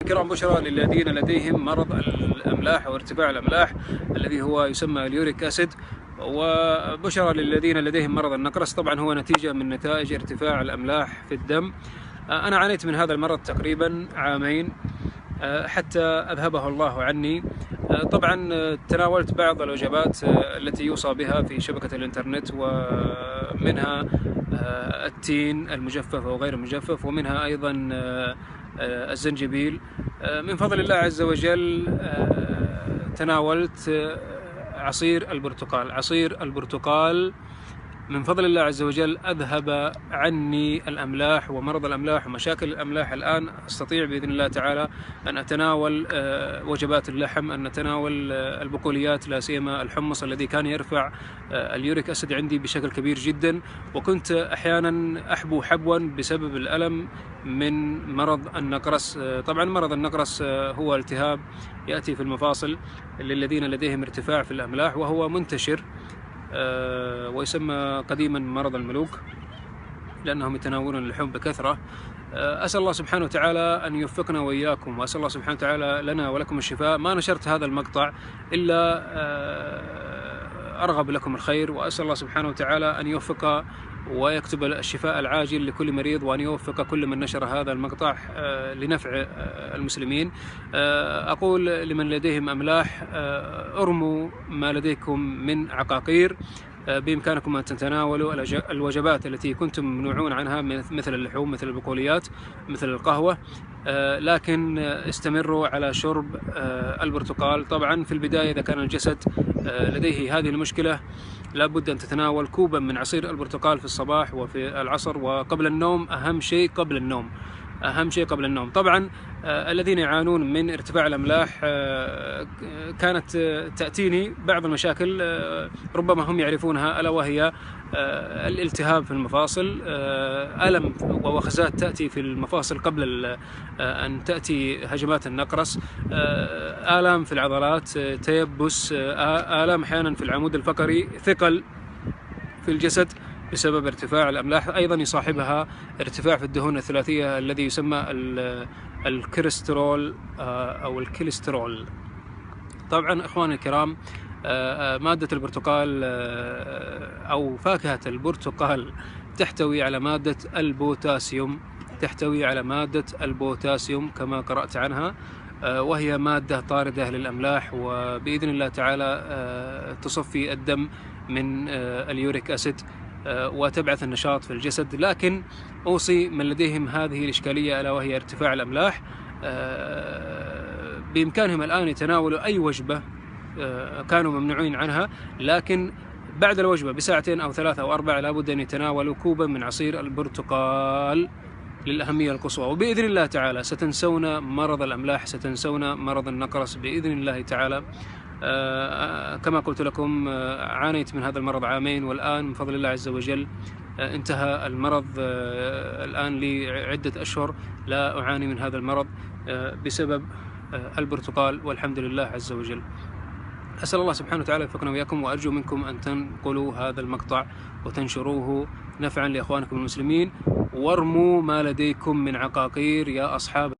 الكرام، بشرى للذين لديهم مرض الأملاح وارتفاع الأملاح الذي هو يسمى اليوريك أسيد، وبشرى للذين لديهم مرض النقرس. طبعا هو نتيجة من نتائج ارتفاع الأملاح في الدم. أنا عانيت من هذا المرض تقريبا عامين حتى أذهبه الله عني. طبعا تناولت بعض الوجبات التي يوصى بها في شبكة الإنترنت، ومنها التين المجفف أو غير المجفف، ومنها أيضا الزنجبيل. من فضل الله عز وجل تناولت عصير البرتقال. عصير البرتقال من فضل الله عز وجل أذهب عني الأملاح ومرض الأملاح ومشاكل الأملاح. الآن أستطيع بإذن الله تعالى أن أتناول وجبات اللحم، أن أتناول البقوليات، لا سيما الحمص الذي كان يرفع اليوريك أسيد عندي بشكل كبير جدا، وكنت أحيانا أحبو حبوا بسبب الألم من مرض النقرس. طبعا مرض النقرس هو التهاب يأتي في المفاصل للذين لديهم ارتفاع في الأملاح، وهو منتشر ويسمى قديما مرض الملوك لأنهم يتناولون اللحوم بكثرة. أسأل الله سبحانه وتعالى أن يوفقنا وإياكم، وأسأل الله سبحانه وتعالى لنا ولكم الشفاء. ما نشرت هذا المقطع إلا أرغب لكم الخير، وأسأل الله سبحانه وتعالى أن يوفق ويكتب الشفاء العاجل لكل مريض، وأن يوفق كل من نشر هذا المقطع لنفع المسلمين. أقول لمن لديهم أملاح: ارموا ما لديكم من عقاقير. بإمكانكم أن تتناولوا الوجبات التي كنتم ممنوعون عنها مثل اللحوم، مثل البقوليات، مثل القهوة، لكن استمروا على شرب البرتقال. طبعا في البداية إذا كان الجسد لديه هذه المشكلة لابد أن تتناول كوبا من عصير البرتقال في الصباح وفي العصر وقبل النوم. أهم شيء قبل النوم، أهم شيء قبل النوم. طبعا الذين يعانون من ارتفاع الأملاح كانت تأتيني بعض المشاكل ربما هم يعرفونها، ألا وهي الالتهاب في المفاصل، ألم ووخزات تأتي في المفاصل قبل أن تأتي هجمات النقرس، آلام في العضلات، تيبس، آلام أحيانا في العمود الفقري، ثقل في الجسد بسبب ارتفاع الأملاح. أيضا يصاحبها ارتفاع في الدهون الثلاثية الذي يسمى الكوليسترول أو الكوليسترول. طبعا إخواني الكرام، مادة البرتقال أو فاكهة البرتقال تحتوي على مادة البوتاسيوم، تحتوي على مادة البوتاسيوم كما قرأت عنها، وهي مادة طاردة للأملاح، وبإذن الله تعالى تصفي الدم من اليوريك أسيد وتبعث النشاط في الجسد. لكن أوصي من لديهم هذه الإشكالية ألا وهي ارتفاع الأملاح بإمكانهم الآن يتناولوا أي وجبة كانوا ممنوعين عنها، لكن بعد الوجبة بساعتين أو 3 أو 4 لابد أن يتناولوا كوبا من عصير البرتقال للأهمية القصوى، وبإذن الله تعالى ستنسون مرض الأملاح، ستنسون مرض النقرس بإذن الله تعالى. كما قلت لكم عانيت من هذا المرض عامين، والآن من فضل الله عز وجل انتهى المرض. الآن لي عدة أشهر لا أعاني من هذا المرض بسبب البرتقال، والحمد لله عز وجل. أسأل الله سبحانه وتعالى يوفقنا وإياكم، وأرجو منكم أن تنقلوا هذا المقطع وتنشروه نفعا لإخوانكم المسلمين، وارموا ما لديكم من عقاقير يا أصحاب